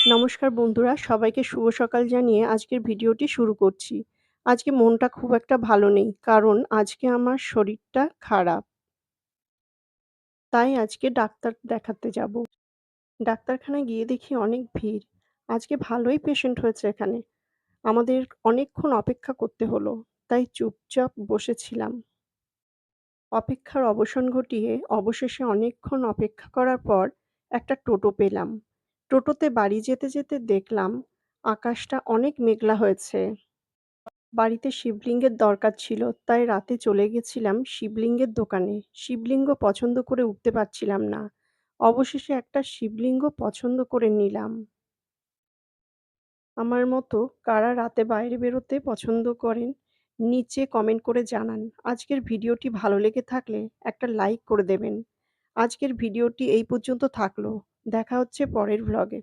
নমস্কার বন্ধুরা, সবাইকে শুভ সকাল জানিয়ে আজকের ভিডিওটি শুরু করছি। আজকে মনটা খুব একটা ভালো নেই, কারণ আজকে আমার শরীরটা খারাপ। তাই আজকে ডাক্তার দেখাতে যাব। ডাক্তারখানায় গিয়ে দেখি অনেক ভিড়। আজকে ভালোই পেশেন্ট হয়েছে এখানে। আমাদের অনেকক্ষণ অপেক্ষা করতে হলো, তাই চুপচাপ বসেছিলাম। অপেক্ষার অবসান ঘটিয়ে অবশেষে অনেকক্ষণ অপেক্ষা করার পর একটা টোটো পেলাম। টোটোতে বাড়ি যেতে যেতে দেখলাম আকাশটা অনেক মেঘলা হয়েছে। বাড়িতে শিবলিঙ্গের দরকার ছিল, তাই রাতে চলে গেছিলাম শিবলিঙ্গের দোকানে। শিবলিঙ্গ পছন্দ করে উঠতে পারছিলাম না। অবশেষে একটা শিবলিঙ্গ পছন্দ করে নিলাম। আমার মতো কারা রাতে বাইরে বেরোতে পছন্দ করেন, নিচে কমেন্ট করে জানান। আজকের ভিডিওটি ভালো লেগে থাকলে একটা লাইক করে দেবেন। আজকের ভিডিওটি এই পর্যন্ত থাকলো। দেখা হচ্ছে পরের ভ্লগে।